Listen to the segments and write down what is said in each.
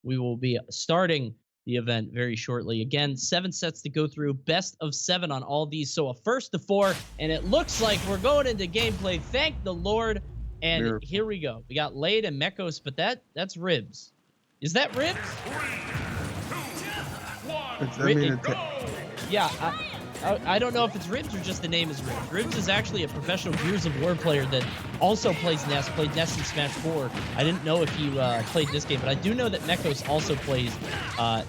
we will be starting the event very shortly. Again, 7 sets to go through, best of 7 on all these. So a first to 4, and it looks like we're going into gameplay. Thank the Lord. And here we go. We got Lade and Mekos, but that's Ribs. Is that Ribs? 3, 2, 1, yeah, I don't know if it's Ribs or just the name is Ribs. Ribs is actually a professional Gears of War player that also plays Ness, played Ness in Smash 4. I didn't know if he played this game, but I do know that Mekos also plays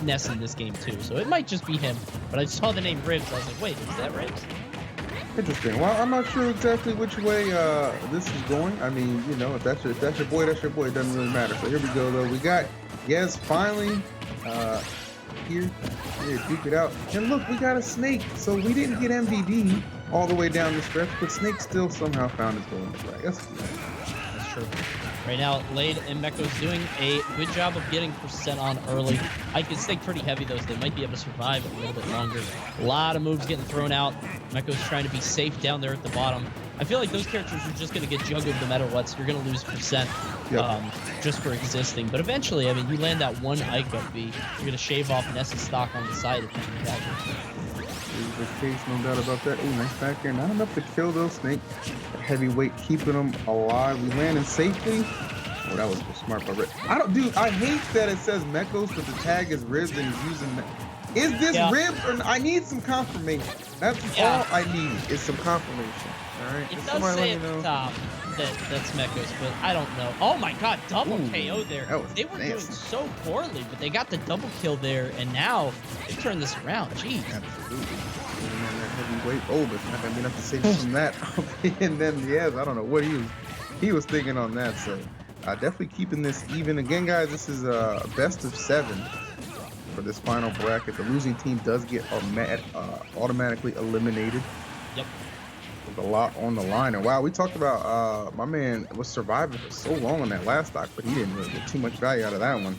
Ness in this game too. So it might just be him, but I saw the name Ribs. I was like, wait, is that Ribs? Interesting. Well, I'm not sure exactly which way this is going. I mean, you know, if that's your boy, that's your boy. It doesn't really matter. So here we go, though. We got Yes finally here, duke it out. And look, we got a Snake. So we didn't get MVD all the way down the stretch, but Snake still somehow found his goal in the flag. That's true. Right now, Lade and Mekos doing a good job of getting percent on early. I can stay pretty heavy, though, so they might be able to survive a little bit longer. A lot of moves getting thrown out. Mekos trying to be safe down there at the bottom. I feel like those characters are just going to get juggled no matter what, so you're going to lose percent just for existing. But eventually, I mean, you land that one Ike up B, you're going to shave off Ness's stock on the side if you can catch it. The case, no doubt about that. Ooh, nice back there. Not enough to kill those Snake. Heavyweight keeping them alive. We landing safely. Oh, that was smart by Ribs. I hate that it says Mekos, but the tag is Ribs and he's using Is this Ribs or I need some confirmation. That's all I need is some confirmation. All right. It does say at the top that's Mekos, but I don't know. Oh my God, double KO there. They were doing so poorly, but they got the double kill there, and now they turned this around. Jeez. Absolutely. Heavyweight. Oh, but not gonna be enough to save from that. And then I don't know what he was thinking on that. So definitely keeping this even. Again, guys, this is a best of 7 for this final bracket. The losing team does get automatically eliminated. Yep. With a lot on the line. And wow, we talked about my man was surviving for so long on that last stock, but he didn't really get too much value out of that one.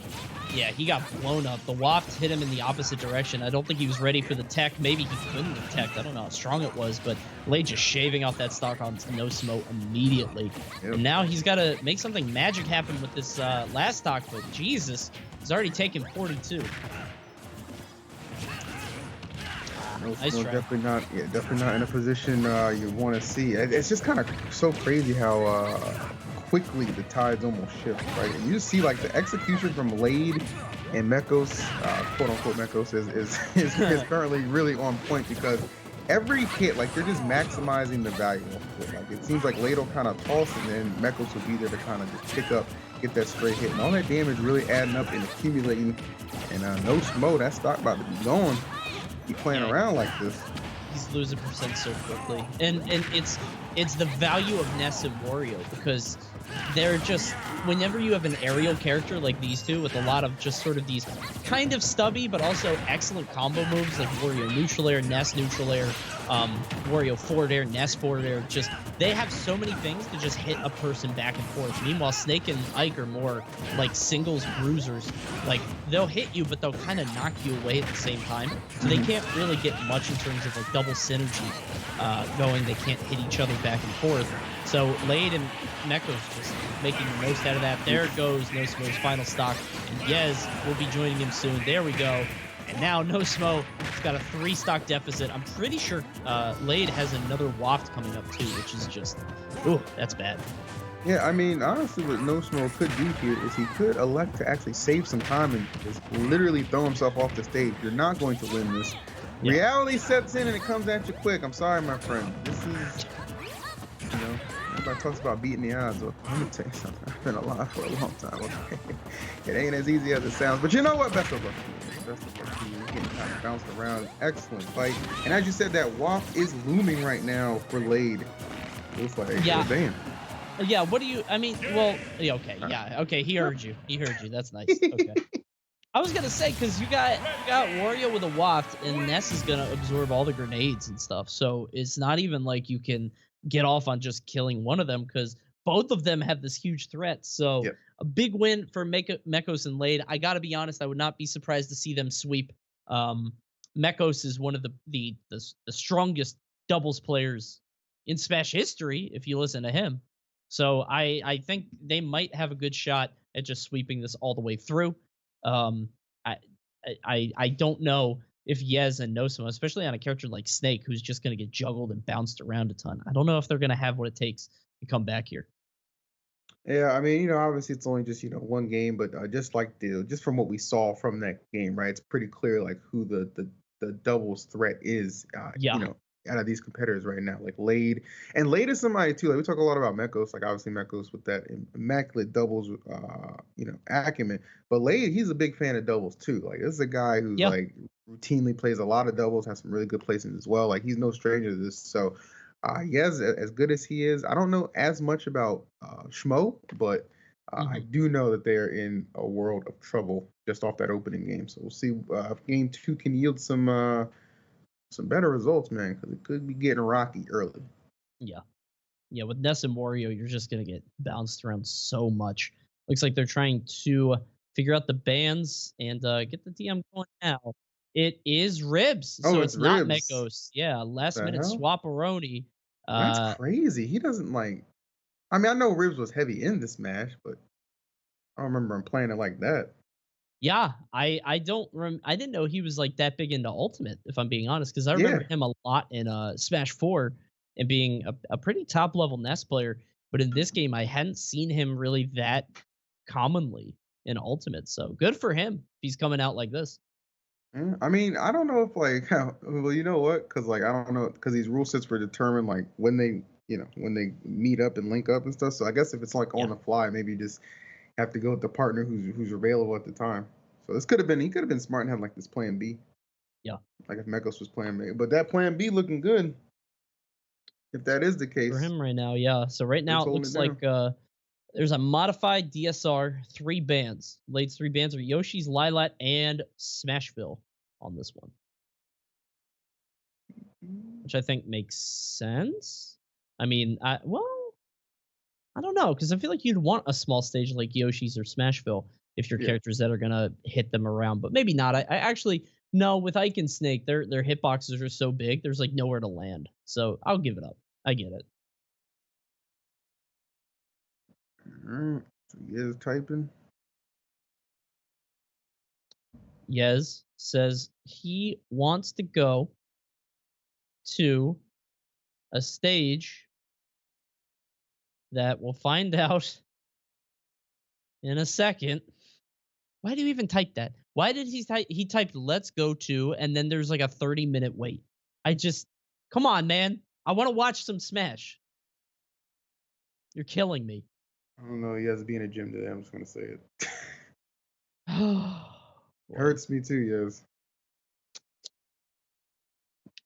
Yeah, he got blown up. The waft hit him in the opposite direction. I don't think he was ready for the tech. Maybe he couldn't have teched. I don't know how strong it was, but Lade just shaving off that stock on NoSmo immediately. Yep. And now he's got to make something magic happen with this last stock, but Jesus, he's already taken 42. Nice definitely not in a position you want to see. It's just kind of so crazy how quickly the tides almost shift, right? And you just see like the execution from Lade and Mekos, quote unquote Mekos, is currently really on point because every hit, like they're just maximizing the value of it. Like it seems like Lade will kind of toss and then Mekos will be there to kind of just pick up, get that straight hit, and all that damage really adding up and accumulating. And NoSmo, that stock about to be gone. Keep playing around like this. He's losing percent so quickly, and it's the value of Ness and Wario because they're just whenever you have an aerial character like these two with a lot of just sort of these kind of stubby but also excellent combo moves like Wario neutral air, Ness neutral air, Wario forward air, Ness forward air. Just they have so many things to just hit a person back and forth. Meanwhile, Snake and Ike are more like singles bruisers. Like they'll hit you, but they'll kind of knock you away at the same time. So they can't really get much in terms of like double synergy going. They can't hit each other back and forth. So Lade and Mekos just making the most out of that. There goes NoSmo's final stock, and Yez will be joining him soon. There we go. And now NoSmo has got a 3 stock deficit. I'm pretty sure Lade has another waft coming up too, which is just, ooh, that's bad. Yeah, I mean, honestly, what NoSmo could do here is he could elect to actually save some time and just literally throw himself off the stage. You're not going to win this. Yeah. Reality sets in and it comes at you quick. I'm sorry, my friend. This is, you know, everybody talks about beating the odds. Well, let me tell you something. I've been alive for a long time, okay? It ain't as easy as it sounds. But you know what? Best of luck to you. Best of luck to you. You're getting kind of bounced around. Excellent fight. And as you said, that waft is looming right now for Lade. It's like, damn. Yeah, what do you, I mean, well, okay, he heard you. That's nice. Okay. I was gonna say, because you got Wario with a waft, and Ness is gonna absorb all the grenades and stuff, so it's not even like you can get off on just killing one of them, because both of them have this huge threat, so a big win for Mekos and Lade. I gotta be honest, I would not be surprised to see them sweep. Mekos is one of the strongest doubles players in Smash history, if you listen to him. So I think they might have a good shot at just sweeping this all the way through. I I don't know if Yez and NoSmo, especially on a character like Snake, who's just going to get juggled and bounced around a ton. I don't know if they're going to have what it takes to come back here. Yeah, I mean, obviously it's only just one game, but just from what we saw from that game, right? It's pretty clear like who the doubles threat is. Yeah. Out of these competitors right now, like Lade, and Lade is somebody too. Like we talk a lot about Mekos, like obviously Mekos with that immaculate doubles, acumen. But Lade, he's a big fan of doubles too. Like this is a guy who's like routinely plays a lot of doubles, has some really good placements as well. Like he's no stranger to this. So yes, as good as he is, I don't know as much about Schmo, but I do know that they're in a world of trouble just off that opening game. So we'll see if game 2 can yield some better results, man, because it could be getting rocky early. Yeah. Yeah, with Ness and Wario, you're just going to get bounced around so much. Looks like they're trying to figure out the bans and get the DM going now. It is Ribs, so it's not Mekos. Yeah, last minute swap-a-roni. That's crazy. He doesn't like... I mean, I know Ribs was heavy in the Smash, but I don't remember him playing it like that. Yeah, I didn't know he was like that big into Ultimate, if I'm being honest, because I remember him a lot in Smash 4 and being a pretty top level NES player. But in this game, I hadn't seen him really that commonly in Ultimate. So good for him if he's coming out like this. I mean, I don't know if like, well, you know what? Because like I don't know, because these rule sets were determined like when they meet up and link up and stuff. So I guess if it's like on the fly, maybe you just have to go with the partner who's available at the time. So he could have been smart and have like this plan B. Yeah. Like if Mekos was plan B. But that plan B looking good. If that is the case. For him right now, yeah. So right now it looks like there's a modified DSR, 3 bans. Lade's 3 bans are Yoshi's, Lilat, and Smashville on this one. Which I think makes sense. I mean, I don't know, because I feel like you'd want a small stage like Yoshi's or Smashville if your characters that are going to hit them around, but maybe not. I actually, no, with Ike and Snake, their hitboxes are so big, there's like nowhere to land. So I'll give it up. I get it. So Yez typing. Yez says he wants to go to a stage that we'll find out in a second. Why do you even type that? Why did he typed let's go to, and then there's like a 30-minute wait. Come on, man. I want to watch some Smash. You're killing me. I don't know. He has to be in a gym today. I'm just going to say it. Hurts me too, yes.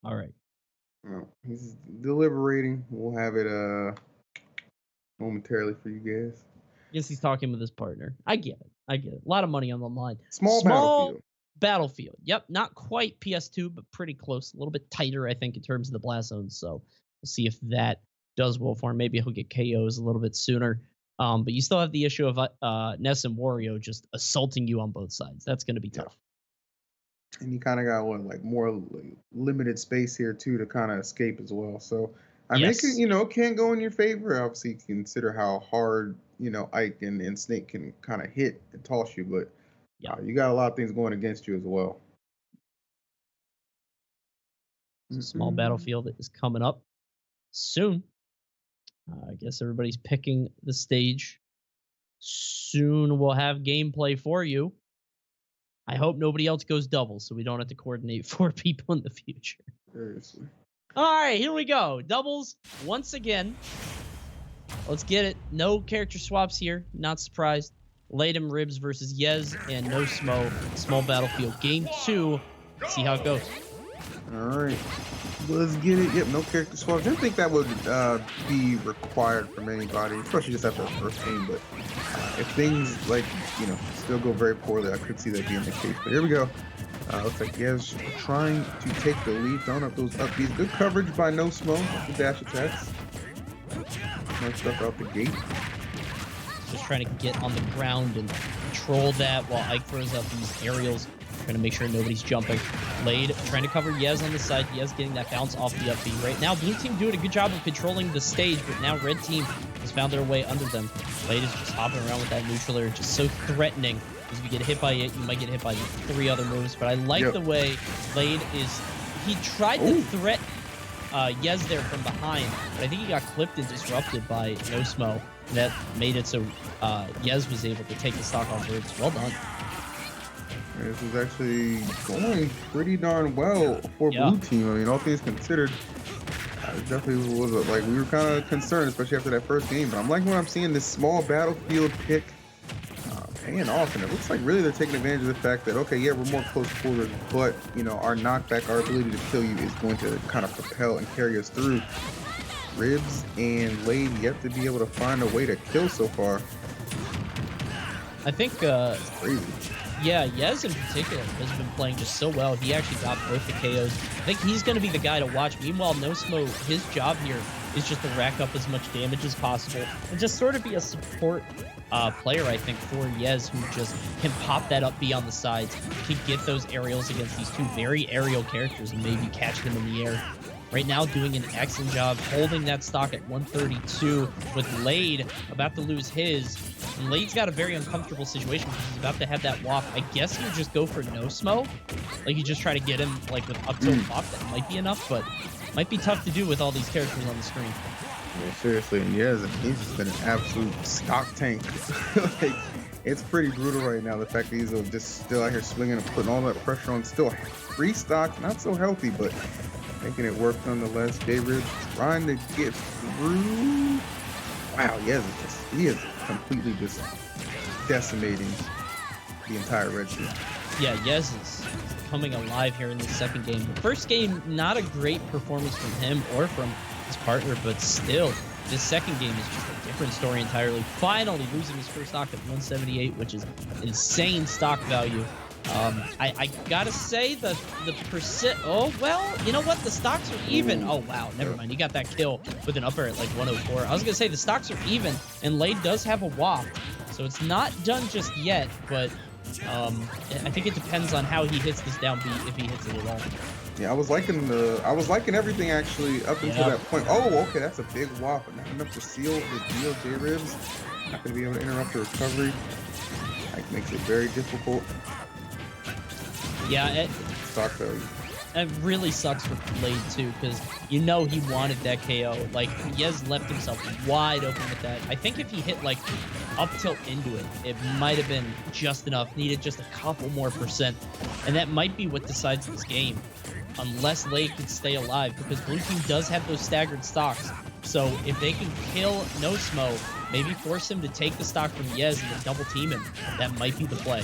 All right. Well, he's deliberating. We'll have it momentarily for you guys. Yes, he's talking with his partner. I get it. A lot of money on the line. Small battlefield. Yep, not quite PS2, but pretty close. A little bit tighter, I think, in terms of the blast zones. So we'll see if that does well for him. Maybe he'll get KOs a little bit sooner. But you still have the issue of Ness and Wario just assaulting you on both sides. That's going to be tough. And you kind of got more limited space here too to kind of escape as well. So I mean, it can go in your favor. Obviously, consider how hard Ike and Snake can kind of hit and toss you, but you got a lot of things going against you as well. Small battlefield is coming up soon. I guess everybody's picking the stage. Soon we'll have gameplay for you. I hope nobody else goes double so we don't have to coordinate 4 people in the future. Seriously. All right, here we go. Doubles once again. Let's get it. No character swaps here. Not surprised. Latem Ribs versus Yez and NoSmo. Small battlefield. Game 2. See how it goes. All right. Let's get it. Yep, no character swaps. I didn't think that would be required from anybody, especially just after the first game. But if things still go very poorly, I could see that being the case. But here we go. Looks like Yez trying to take the lead, throwing up those upbeats. Good coverage by NoSmo. The dash attacks. Nice stuff out the gate. Just trying to get on the ground and control that while Ike throws up these aerials. Trying to make sure nobody's jumping. Lade trying to cover Yez on the side. Yez getting that bounce off the up B. Right now, blue team doing a good job of controlling the stage, but now red team has found their way under them. Lade is just hopping around with that neutral air, just so threatening Because if you get hit by it, you might get hit by 3 other moves. But I like the way Blade is. He tried to threaten Yez there from behind, but I think he got clipped and disrupted by NoSmo. And that made it so Yez was able to take the stock on Ribs. Well done. This was actually going pretty darn well for blue team. I mean, all things considered, it definitely was like we were kind of concerned, especially after that first game. But I'm liking what I'm seeing. This small battlefield pick paying off, and it looks like really they're taking advantage of the fact that okay, yeah, we're more close quarters, but you know, our knockback, our ability to kill you is going to kind of propel and carry us through. Ribs and Lade yet to be able to find a way to kill so far. I think it's crazy. Yeah, Yez in particular has been playing just so well. He actually got both the KOs. I think he's going to be the guy to watch. Meanwhile, NoSmo, his job here is just to rack up as much damage as possible and just sort of be a support player, I think, for Yez, who just can pop that up beyond the sides, can get those aerials against these 2 very aerial characters and maybe catch them in the air. Right now, doing an excellent job holding that stock at 132 with Lade about to lose his. And Lade's got a very uncomfortable situation because he's about to have that walk. I guess you just go for NoSmo. Like, you just try to get him, like, with up tilt walk. That might be enough, but might be tough to do with all these characters on the screen. Yeah, seriously, and yeah, he's just been an absolute stock tank. Like, it's pretty brutal right now, the fact that he's just still out here swinging and putting all that pressure on. Still free stock, not so healthy, but making it work nonetheless. J-Ribs trying to get through. Wow, yes, he is completely just decimating the entire red team. Yeah, Yez is coming alive here in the second game. The first game, not a great performance from him or from his partner, but still, this second game is just a different story entirely. Finally losing his first stock at 178, which is insane stock value. I gotta say the percent. Oh well, you know what? The stocks are even. Oh wow, never mind. He got that kill with an upper at like 104. I was gonna say the stocks are even, and Lade does have a walk, so it's not done just yet. But I think it depends on how he hits this down B, if he hits it at all. Yeah, I was liking everything actually up until that point. Oh, okay, that's a big whop, but not enough to seal the deal. J-Ribs not gonna be able to interrupt the recovery. That makes it very difficult. Yeah, stock value. It really sucks for Blade too, because you know he wanted that KO. Like, Yez left himself wide open with that. I think if he hit like up tilt into it, it might have been just enough. Needed just a couple more %, and that might be what decides this game, unless Lade can stay alive, because blue team does have those staggered stocks. So if they can kill NoSmo, maybe force him to take the stock from Yez and then double team him, that might be the play.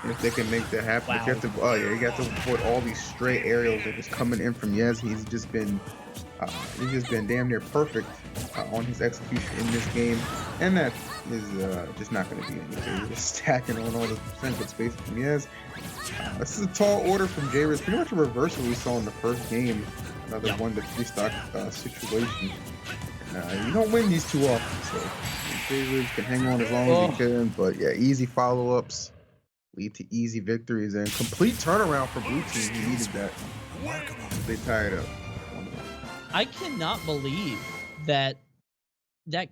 And if they can make that happen, wow. You got to avoid all these stray aerials that are just coming in from Yez. He's just been damn near perfect on his execution in this game, and that is just not going to be anything. We're just stacking on all the percentage space from Yez. This is a tall order from J-Ribs, pretty much a reverse of what we saw in the first game. Another 1 to 3 stock situation. You don't win these too often, so J-Ribs can hang on as long as he can. But yeah, easy follow-ups lead to easy victories and complete turnaround for blue team. He needed that. They tied up. I cannot believe that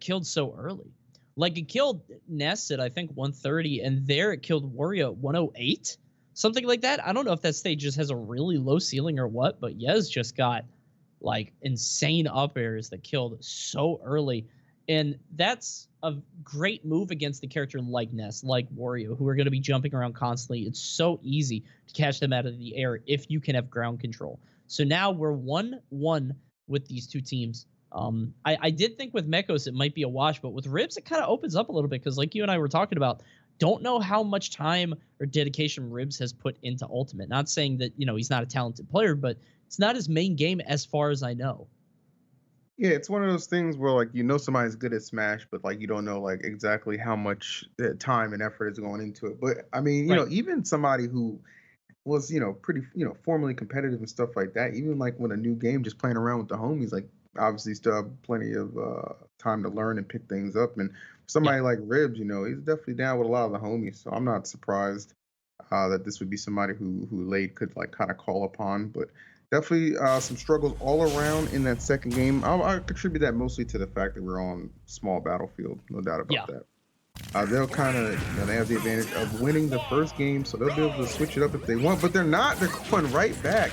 killed so early. Like, it killed Ness at I think 130, and there it killed Wario at 108, something like that. I don't know if that stage just has a really low ceiling or what, but Yez just got like insane up airs that killed so early. And that's a great move against the character like Ness, like Wario, who are going to be jumping around constantly. It's so easy to catch them out of the air if you can have ground control. So now we're 1-1 with these two teams. I did think with Mechos it might be a wash, but with Ribs it kind of opens up a little bit, because like you and I were talking about, don't know how much time or dedication Ribs has put into Ultimate. Not saying that, you know, he's not a talented player, but it's not his main game as far as I know. Yeah, it's one of those things where, like, you know somebody's good at Smash, but, like, you don't know, like, exactly how much time and effort is going into it. But, I mean, you know, even somebody who was, you know, pretty, you know, formally competitive and stuff like that, even, like, when a new game, just playing around with the homies, like, obviously still have plenty of time to learn and pick things up. And somebody like Ribs, you know, he's definitely down with a lot of the homies. So I'm not surprised that this would be somebody who Lade could, like, kind of call upon. But definitely some struggles all around in that second game. I contribute that mostly to the fact that we're on small battlefield, no doubt about that. they'll kind of, they have the advantage of winning the first game, so they'll be able to switch it up if they want. But they're not. They're going right back.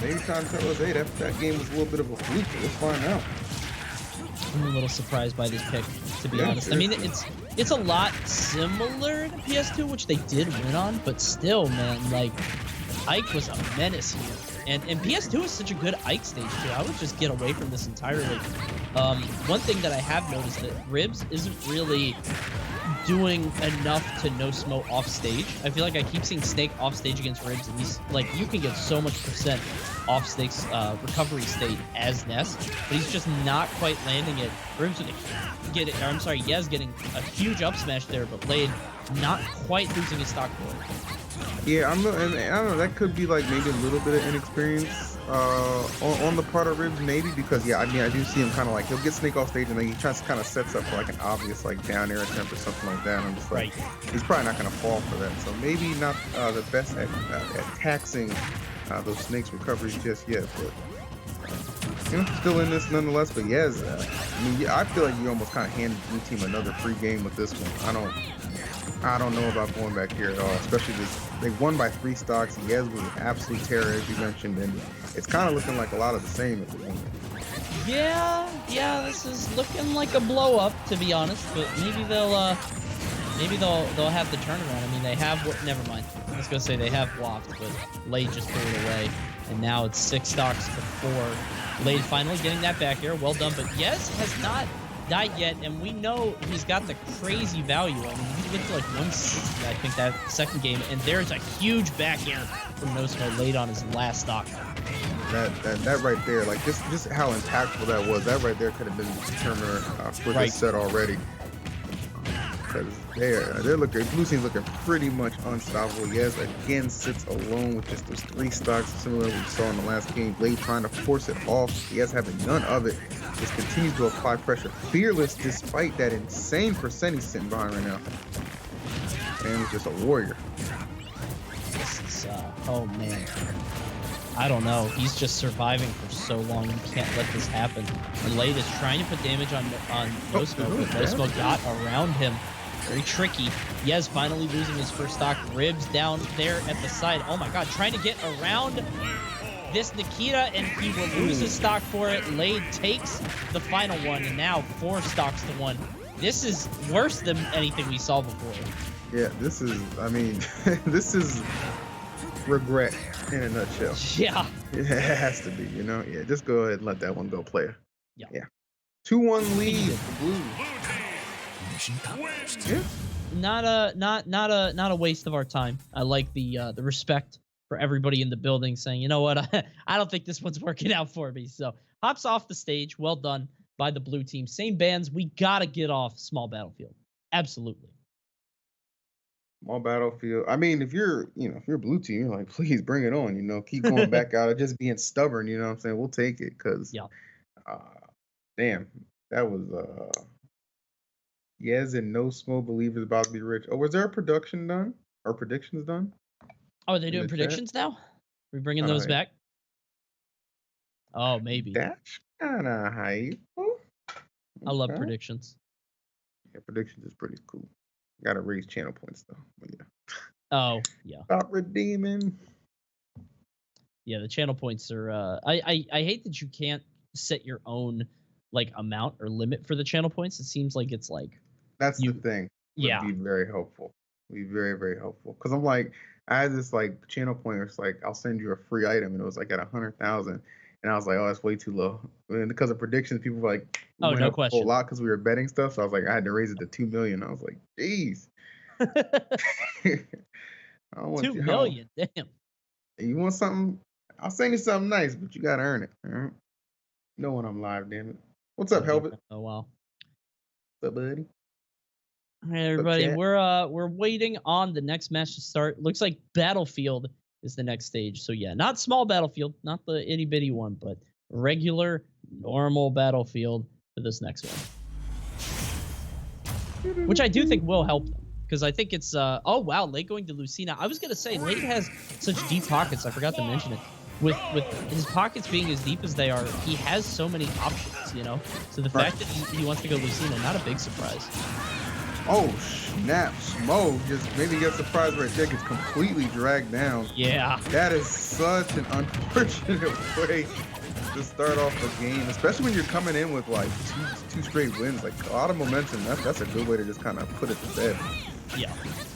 Maybe trying to tell us, hey, that game was a little bit of a fluke. Let's find out. I'm a little surprised by this pick, to be honest. I mean, it's a lot similar to PS2, which they did win on, but still, man, like, Ike was a menace here. And PS2 is such a good Ike stage, too. I would just get away from this entirely. One thing that I have noticed that Ribs isn't really doing enough to NoSmo off stage. I feel like I keep seeing Snake off stage against Ribs, and he's like, you can get so much % off Snake's recovery state as Ness, but he's just not quite landing it. Ribs would get it, or I'm sorry, Yez getting a huge up smash there, but Lade not quite losing his stock for it. Yeah, I don't know, that could be like maybe a little bit of inexperience on the part of Ribs, maybe, because yeah, I mean, I do see him kind of like, he'll get Snake off stage and then he tries to kind of sets up for like an obvious like down air attempt or something like that, and I'm just like, he's probably not going to fall for that, so maybe not the best at taxing those Snake's recoveries just yet, but still in this nonetheless. But yes, I mean, yeah, I feel like you almost kind of handed Blue Team another free game with this one. I don't know about going back here at all, especially this. They won by 3 stocks. Yez was an absolute terror, as you mentioned, and it's kind of looking like a lot of the same at the moment. Yeah, this is looking like a blow up, to be honest. But maybe they'll have the turnaround. I mean, they have never mind. I was gonna say they have Waft, but Lade just threw it away, and now it's 6 stocks to 4. Lade finally getting that back air. Well done, but Yez has not died yet, and we know he's got the crazy value. I mean, he lived to like 160, I think, that second game, and there's a huge back air from NoSmo Lade on his last stock. That right there, like just how impactful that was. That right there could have been the determiner for this set already. Because they're looking, Blue Team's looking pretty much unstoppable. Yes, again sits alone with just those 3 stocks, similar to what we saw in the last game. Blade trying to force it off. Yes, having none of it. Just continues to apply pressure. Fearless despite that insane percent he's sitting behind right now. And he's just a warrior. This is, oh man. I don't know. He's just surviving for so long. You can't let this happen. And Lade is trying to put damage on NoSmo, but NoSmo got around him. Very tricky. Yez finally losing his first stock. Ribs down there at the side. Oh my god, trying to get around this Nikita, and he will lose his stock for it. Lade takes the final one, and now 4 stocks to 1. This is worse than anything we saw before. Yeah, this is, I mean, this is regret in a nutshell. Yeah. It has to be, you know? Yeah, just go ahead and let that one go, player. Yeah. 2-1 lead for Blue. Yeah. Not a waste of our time. I like the respect for everybody in the building saying, you know what, I don't think this one's working out for me. So hops off the stage. Well done by the Blue Team. Same bands. We gotta get off Small Battlefield. Absolutely. Small Battlefield. I mean, if you're Blue Team, you're like, please bring it on. Keep going back out of just being stubborn. You know what I'm saying? We'll take it because, damn, that was Yez and NoSmo believe is about to be rich. Oh, was there a production done or predictions done? Oh, are they doing predictions now? Are we bringing those back? Oh, maybe. That's kind of hype. I love predictions. Yeah, predictions is pretty cool. Gotta raise channel points though. But yeah. Oh, yeah. Stop redeeming. Yeah, the channel points are. I hate that you can't set your own like amount or limit for the channel points. It seems like it's like. That's the thing. Yeah. Would be very helpful. Would be very, very helpful. Because I'm like, I had this like channel point where it's like, I'll send you a free item, and it was like at 100,000, and I was like, oh, that's way too low. And because of predictions, people were like, oh, no question, a whole lot because we were betting stuff. So I was like, I had to raise it to 2 million. I was like, geez. 2 million, damn. You want something? I'll send you something nice, but you gotta earn it. All right? You know when I'm live, damn it. What's up, Helbit? Oh wow. What's up, buddy? All right, everybody. We're waiting on the next match to start. Looks like Battlefield is the next stage. So yeah, not Small Battlefield, not the itty bitty one, but regular, normal Battlefield for this next one. Which I do think will help them. Because I think it's, oh wow, Late going to Lucina. I was going to say, Late has such deep pockets, I forgot to mention it. With his pockets being as deep as they are, he has so many options, So the fact that he wants to go Lucina, not a big surprise. Oh, snap. Smo just maybe gets surprised right there, gets completely dragged down. Yeah. That is such an unfortunate way to start off the game, especially when you're coming in with like two straight wins. Like a lot of momentum. That's a good way to just kind of put it to bed. Yeah.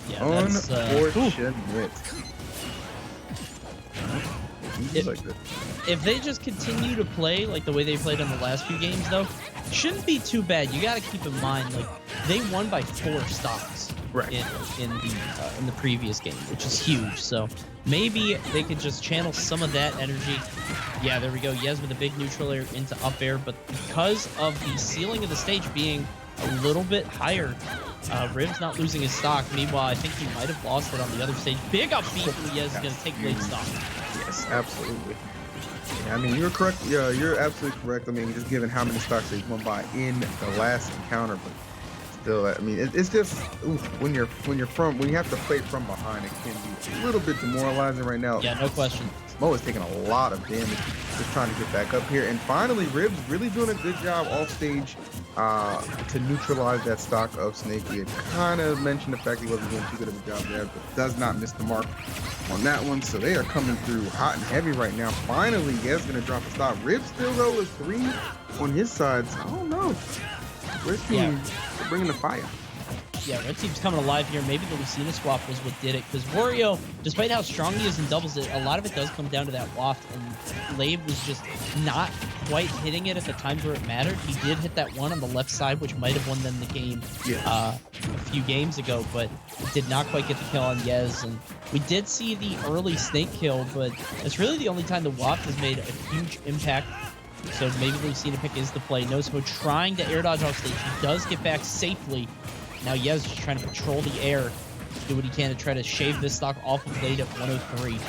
Yeah. Unfortunate. If they just continue to play like the way they played on the last few games, though, shouldn't be too bad. You got to keep in mind, like they won by 4 stocks in the previous game, which is huge. So maybe they could just channel some of that energy. Yeah, there we go. Yes, with a big neutral air into up air, but because of the ceiling of the stage being a little bit higher, Riv's not losing his stock. Meanwhile, I think he might have lost it on the other stage. Big up beat from Yes is going to take late stock. Yes, absolutely. Yeah, I mean, you're correct. Yeah, you're absolutely correct. I mean, just given how many stocks they won by in the last encounter, but still, I mean, it's just when you have to play from behind, it can be a little bit demoralizing right now. Yeah, no question. Mo is taking a lot of damage, just trying to get back up here, and finally, Ribs really doing a good job off stage to neutralize that stock of Snake. He had kind of mentioned the fact he wasn't doing too good of a job there, but does not miss the mark on that one. So they are coming through hot and heavy right now. Finally, Yes gonna drop a stop. Ribs still though with 3 on his side. So I don't know. Red team bringing the fire. Yeah, Red team's coming alive here. Maybe the Lucina swap was what did it, because Wario, despite how strong he is in doubles, a lot of it does come down to that waft, and Lave was just not quite hitting it at the times where it mattered. He did hit that one on the left side, which might have won them the game a few games ago, but did not quite get the kill on Yez. And we did see the early Snake kill, but it's really the only time the waft has made a huge impact. So maybe Lucina pick is the play. NoSmo trying to air dodge off stage. He does get back safely. Now Yez just trying to control the air, do what he can to try to shave this stock off of late at 103.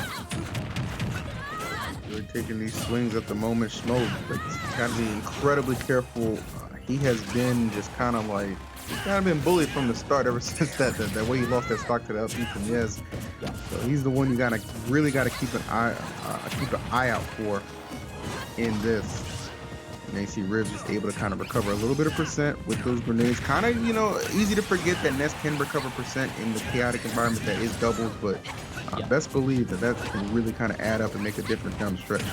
Really taking these swings at the moment. Smoke, like, gotta be incredibly careful. He has been just kind of been bullied from the start ever since that way he lost that stock to the LP from Yez. Yeah. So he's the one you really gotta keep an eye out for in this. And they see Ribs is able to kind of recover a little bit of percent with those grenades. Kind of, easy to forget that Ness can recover percent in the chaotic environment that is doubles, but best believe that can really kind of add up and make a difference down the stretch.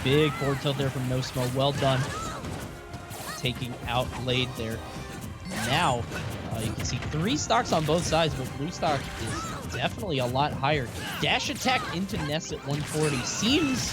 Big forward tilt there from NoSmo. Well done. Taking out Lade there. Now, you can see 3 stocks on both sides, but blue stock is definitely a lot higher. Dash attack into Ness at 140 seems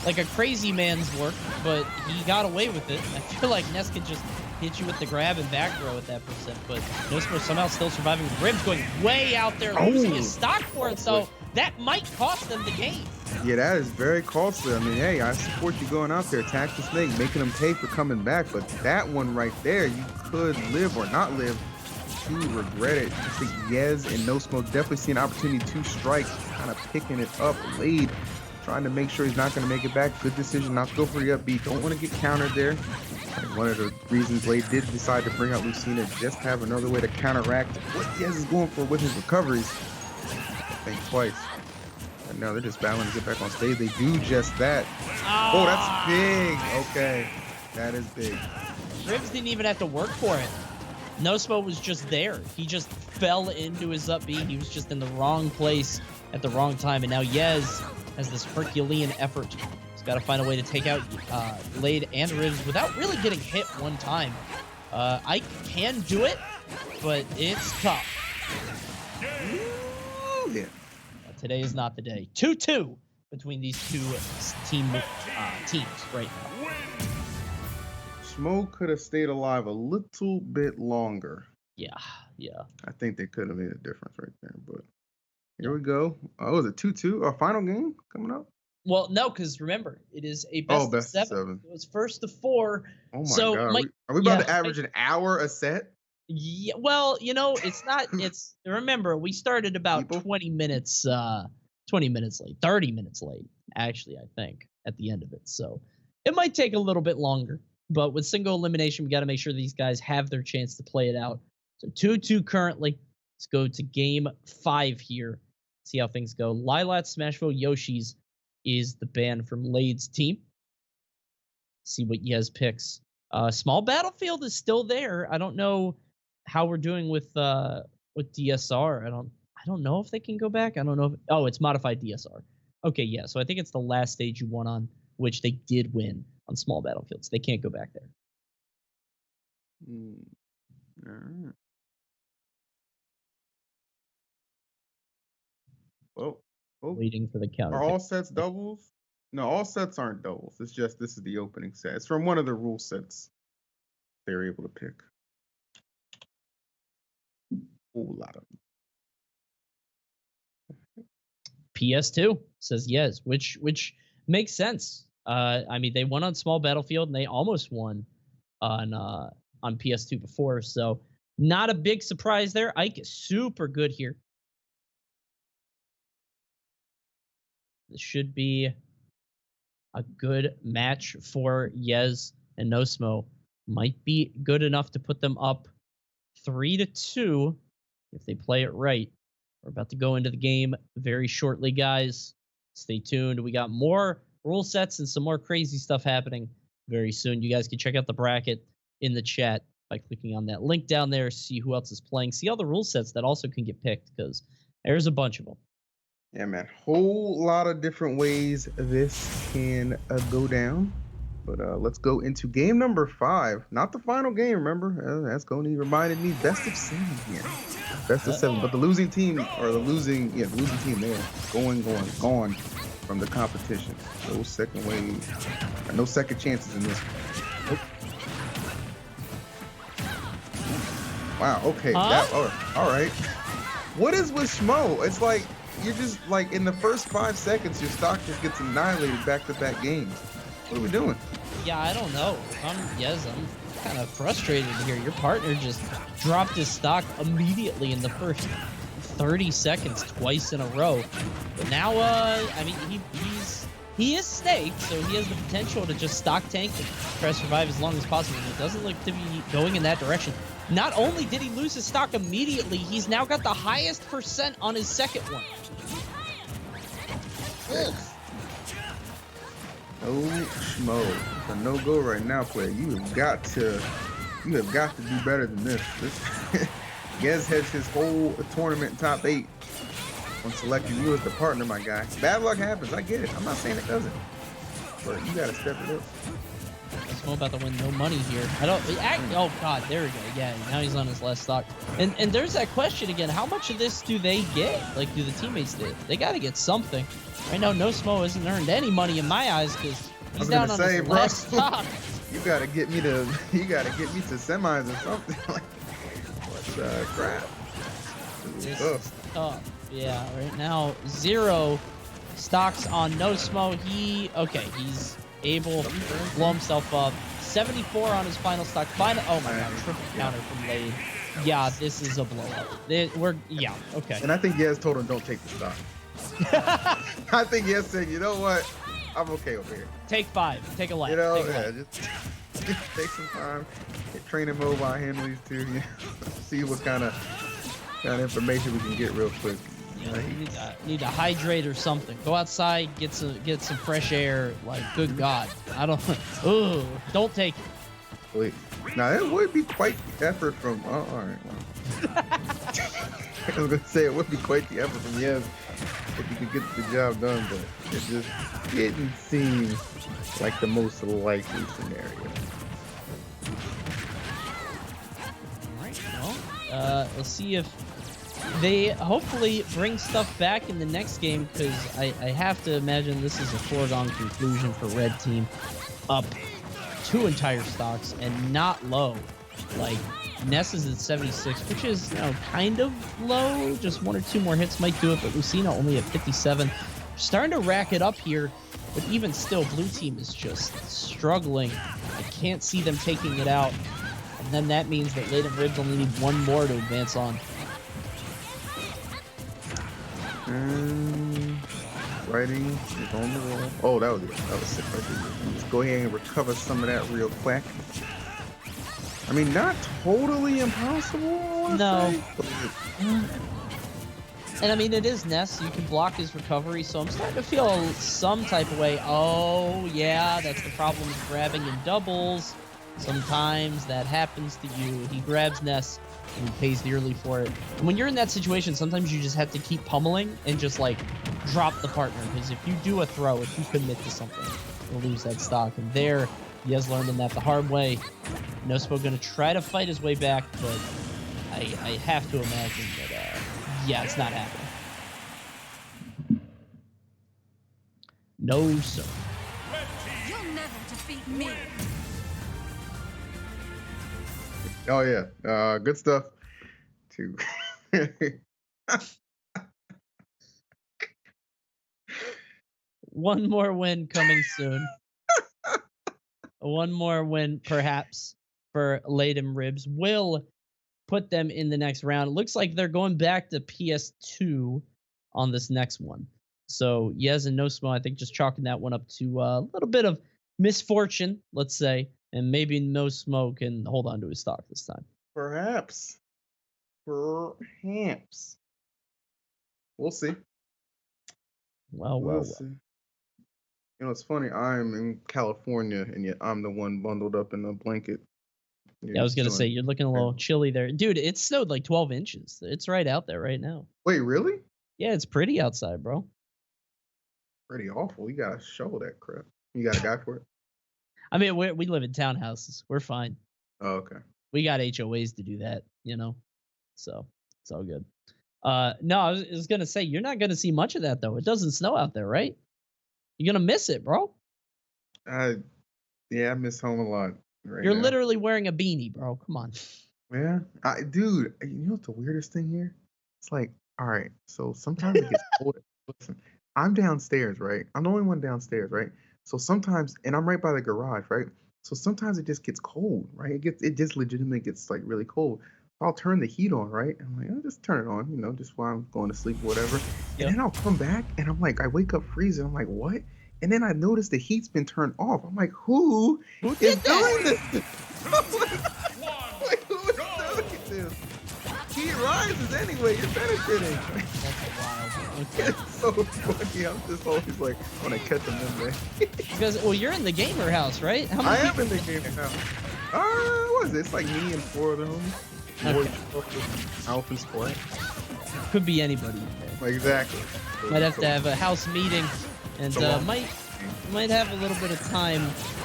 like a crazy man's work, but he got away with it. I feel like Ness could just hit you with the grab and back throw at that percent, but NoSmo somehow still surviving. Ribs going way out there, losing his stock for it, so that might cost them the game. Yeah, that is very costly. I mean, hey, I support you going out there, attack the Snake, making him pay for coming back, but that one right there, you could live or not live to regret it. I think Yez and NoSmo definitely see an opportunity to strike, kind of picking it up. Lade trying to make sure he's not going to make it back. Good decision not to go for the upbeat. Don't want to get countered there. And one of the reasons Lade did decide to bring out Lucina, just have another way to counteract what Yez is going for with his recoveries. I think twice. And now they're just battling to get back on stage. They do just that. Oh, that's big. Okay. That is big. Ribs didn't even have to work for it. NoSmo was just there. He just fell into his up B. He was just in the wrong place at the wrong time. And now Yez has this Herculean effort. He's got to find a way to take out Lade and Ribs without really getting hit one time. I can do it, but it's tough. Yeah. Today is not the day. 2-2 between these two teams right now. Smoke could have stayed alive a little bit longer. Yeah. I think they could have made a difference right there, but here we go. Oh, is it 2-2? Our final game coming up? Well, no, because remember, it is a best of 7. So it's first to 4. Oh my God. Are we about to average an hour a set? Yeah, well, it's not. It's remember we started about 20 minutes late, 30 minutes late, actually. I think at the end of it, so it might take a little bit longer. But with single elimination, we got to make sure these guys have their chance to play it out. So 2-2 currently. Let's go to game 5 here. See how things go. Lilat Smashville Yoshi's is the band from Lade's team. See what Yez picks. Small Battlefield is still there. I don't know how we're doing with DSR. I don't know if they can go back. I don't know if, oh, it's modified DSR. Okay, yeah. So I think it's the last stage you won on, which they did win on small battlefields. They can't go back there. All right. Well, Waiting for the counter. Are all sets doubles? No, all sets aren't doubles. It's just this is the opening set. It's from one of the rule sets they're able to pick. Whole lot of them. PS2 says yes, which makes sense. I mean, they won on small battlefield and they almost won on PS2 before, so not a big surprise there. Ike is super good here. This should be a good match for Yez and NoSmo. Might be good enough to put them up 3-2 if they play it right. We're about to go into the game very shortly, guys. Stay tuned. We got more rule sets and some more crazy stuff happening very soon. You guys can check out the bracket in the chat by clicking on that link down there, see who else is playing, see all the rule sets that also can get picked, because there's a bunch of them. Yeah, man. Whole lot of different ways this can go down. But let's go into game number 5. Not the final game, remember? That's going to reminded me best of 7 here. Best of 7. But the losing team, or the losing team there, gone from the competition. No second wave, no second chances in this one. Nope. Wow, okay. All right. What is with Schmo? It's like, you're just like in the first 5 seconds, your stock just gets annihilated back-to-back games. What are we doing? Yeah, I don't know. I'm kind of frustrated here. Your partner just dropped his stock immediately in the first 30 seconds twice in a row. But now, I mean, he is staked, so he has the potential to just stock tank and try to survive as long as possible. It doesn't look to be going in that direction. Not only did he lose his stock immediately, he's now got the highest percent on his second one. Ugh. No Schmo. It's a no-go right now, player. You have got to do better than this. Gez has his whole tournament top 8 on selecting you as the partner, my guy. Bad luck happens. I get it. I'm not saying it doesn't, but you got to step it up. NoSmo about to win no money here. Oh god, there we go. Yeah, now he's on his last stock. And there's that question again. How much of this do they get? Like, do the teammates get? They got to get something. Right now, NoSmo hasn't earned any money in my eyes because he's down on his last stock. You gotta get me to semis or something. Like, what crap? This is tough. Yeah, right now 0 stocks on NoSmo. He's able to blow himself up. 74 on his final stock. Oh my god, triple counter from Lade. Yeah, this is a blowout. Okay. And I think Yez told him don't take the stock. I think Yez said, you know what? I'm okay over here. Take 5. Take a lap. You know, just take some time. Get training mobile handlers too. You know, see what kind of information we can get real quick. Yeah, you need to hydrate or something. Go outside, get some fresh air. Like, good God, I don't. Don't take it. Wait, now that would be quite the effort from. Oh, all right. Well. I was gonna say it would be quite the effort from Yez if you could get the job done, but it just didn't seem like the most likely scenario. All right, well, let's see if they hopefully bring stuff back in the next game, because I have to imagine this is a foregone conclusion for Red Team. Up 2 entire stocks and not low. Like, Ness is at 76, which is, kind of low. Just 1 or 2 more hits might do it, but Lucina only at 57. Starting to rack it up here, but even still, Blue Team is just struggling. I can't see them taking it out. And then that means that Late and Ribs only need 1 more to advance on. Writing is on the wall. Oh, that was sick right there. Let's go ahead and recover some of that real quick. I mean, not totally impossible. No. And I mean, it is Ness. You can block his recovery, so I'm starting to feel some type of way. Oh, yeah, that's the problem with grabbing in doubles. Sometimes that happens to you. He grabs Ness and he pays dearly for it. And when you're in that situation, sometimes you just have to keep pummeling and just like drop the partner. Because if you do a throw, if you commit to something, you'll lose that stock. And there, he has learned that the hard way. NoSmo going to try to fight his way back, but I have to imagine that, yeah, it's not happening. No, sir. You'll never defeat me. Oh yeah, good stuff. Too. One more win coming soon. One more win, perhaps, for Latham Ribs will put them in the next round. It looks like they're going back to PS2 on this next one. So Yez and NoSmo, I think, just chalking that one up to a little bit of misfortune, let's say, and maybe NoSmo can hold on to his stock this time. Perhaps. We'll see. Well. See. You know, it's funny. I'm in California, and yet I'm the one bundled up in a blanket. Yeah, I was going to say, you're looking a little chilly there. Dude, it snowed like 12 inches. It's right out there right now. Wait, really? Yeah, it's pretty outside, bro. Pretty awful. You got to show that crap. You got a guy for it? I mean, we live in townhouses. We're fine. Oh, okay. We got HOAs to do that, you know? So, it's all good. No, I was going to say, you're not going to see much of that, though. It doesn't snow out there, right? You're going to miss it, bro. Yeah, I miss home a lot. You're literally wearing a beanie, bro. Come on. Yeah. Dude, you know what's the weirdest thing here? It's like, all right, so sometimes it gets cold. Listen, I'm downstairs, right? I'm the only one downstairs, right? So sometimes, and I'm right by the garage, right? So sometimes it just gets cold, right? It just legitimately gets like really cold. I'll turn the heat on, right? I'm like, I'll just turn it on, you know, just while I'm going to sleep or whatever. Yep. And then I'll come back and I'm like, I wake up freezing. I'm like, what? And then I notice the heat's been turned off. I'm like, who is doing this? I'm like, who is doing this? Heat rises anyway. You're benefiting. That's wild. It's so funny. I'm just always like, I want to catch them in there. Because, well, you're in the gamer house, right? How many I am in the gamer house. What is it? It's like me and 4 other homies. Okay. Alpha Squad. Could be anybody. Exactly. Might have to have a house meeting, and might have a little bit of time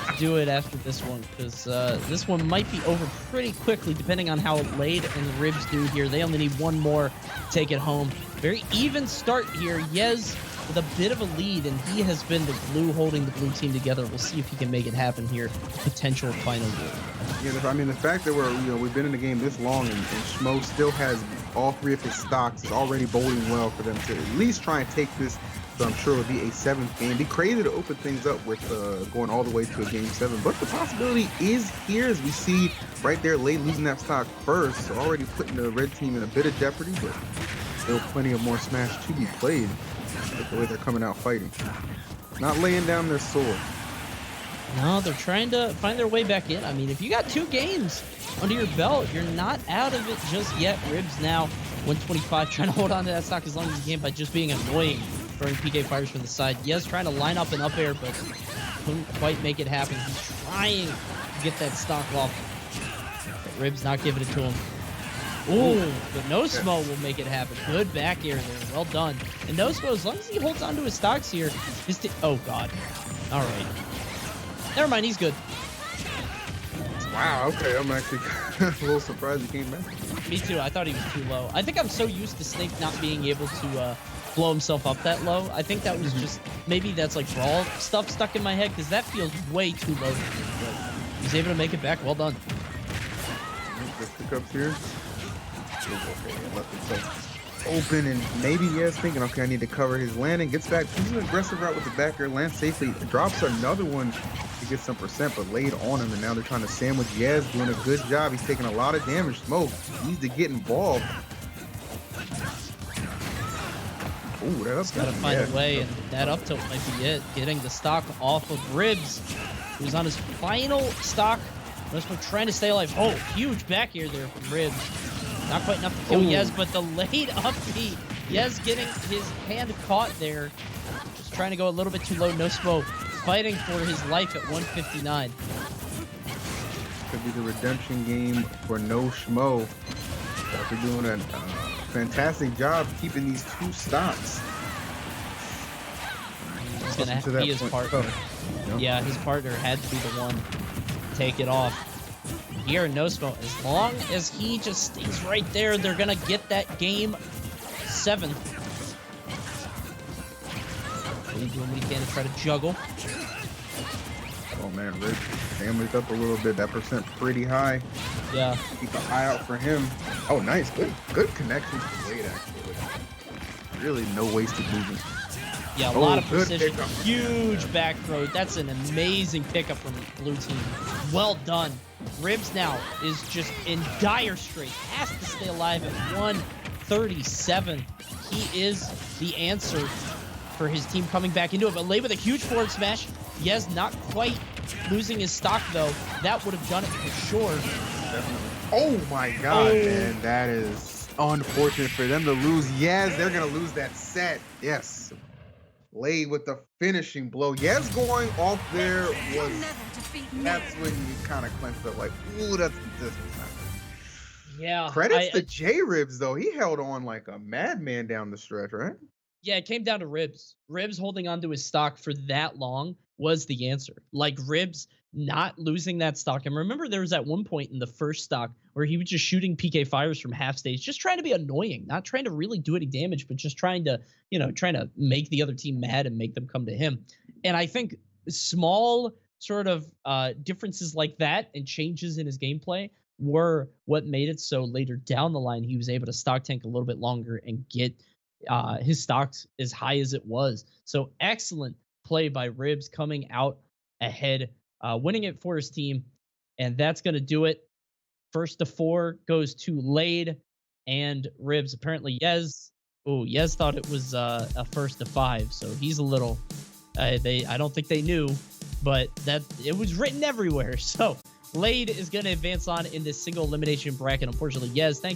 to do it after this one, because this one might be over pretty quickly, depending on how Lade and Ribs do here. They only need one more to take it home. Very even start here. Yez with a bit of a lead, and he has been the glue holding the blue team together. We'll see if he can make it happen here. Potential final goal. Yeah, I mean, the fact that we've been in the game this long, and Schmo still has all 3 of his stocks is already boding well for them to at least try and take this. So I'm sure it'll be a 7th game. It'd be crazy to open things up with going all the way to a game 7, but the possibility is here, as we see right there, Lade losing that stock first, so already putting the red team in a bit of jeopardy, but still plenty of more Smash to be played. The way they're coming out fighting, not laying down their sword. No, they're trying to find their way back in. I mean, if you got 2 games under your belt, you're not out of it just yet. Ribs now 125, trying to hold on to that stock as long as he can by just being annoying, throwing PK fires from the side. Yes, trying to line up an up air, but couldn't quite make it happen. He's trying to get that stock off, but Ribs not giving it to him. Ooh, but NoSmo will make it happen. Good back air there. Well done. And NoSmo, as long as he holds on to his stocks here, oh, God. All right. Never mind, he's good. Wow, okay. I'm actually a little surprised he came back. Me too. I thought he was too low. I think I'm so used to Snake not being able to blow himself up that low. I think that was just, maybe that's like Brawl stuff stuck in my head, because that feels way too low. But he's able to make it back. Well done. Just pickups here. Okay, left himself open, and maybe Yez thinking, okay, I need to cover his landing. Gets back, he's an aggressive route with the back air, lands safely, drops another one to get some percent, but laid on him, and now they're trying to sandwich Yez, doing a good job. He's taking a lot of damage. Smoke needs to get involved. Ooh, that up gotta find a way, and that up tilt might be it. Getting the stock off of Ribs, who's on his final stock. NoSmo trying to stay alive. Oh, huge back here there from Ribs. Not quite enough to kill Yez, but the late up beat. Yez getting his hand caught there. Just trying to go a little bit too low. NoSmo fighting for his life at 159. could be the redemption game for NoSmo. After doing a fantastic job keeping these 2 stocks. He's going to be his partner. Yep. Yeah, his partner had to be the one to take it off. Here, NoSmo, as long as he just stays right there, they're going to get that game 7. He's doing what he can to try to juggle. Oh man, Rich family's up a little bit. That percent pretty high. Yeah. Keep an eye out for him. Oh, nice. Good connections to Blade, actually. Really no wasted movement. Yeah, a lot of precision. Huge back throw. That's an amazing pickup from blue team. Well done. Ribs now is just in dire straits. Has to stay alive at 137. He is the answer for his team coming back into it. But Lay with a huge forward smash. Yes, not quite losing his stock, though. That would have done it for sure. Definitely. Oh, my God, man. That is unfortunate for them to lose. Yes, they're going to lose that set. Yes. Lay with the finishing blow. Yes, going off there was... That's when you kind of clenched up like, ooh, this was not good. Yeah. Credits to J-Ribs, though. He held on like a madman down the stretch, right? Yeah, it came down to Ribs. Ribs holding onto his stock for that long was the answer. Like, Ribs not losing that stock. And remember, there was at one point in the first stock where he was just shooting PK fires from half stage, just trying to be annoying, not trying to really do any damage, but just trying to, trying to make the other team mad and make them come to him. And I think small sort of differences like that and changes in his gameplay were what made it so later down the line he was able to stock tank a little bit longer and get his stocks as high as it was. So excellent play by Ribs coming out ahead, winning it for his team. And that's going to do it. First to 4 goes to Lade and Ribs. Apparently, Yez thought it was a first to 5. So he's a little, I don't think they knew, but that it was written everywhere. So Lade is going to advance on in this single elimination bracket. Unfortunately, Yez, thanks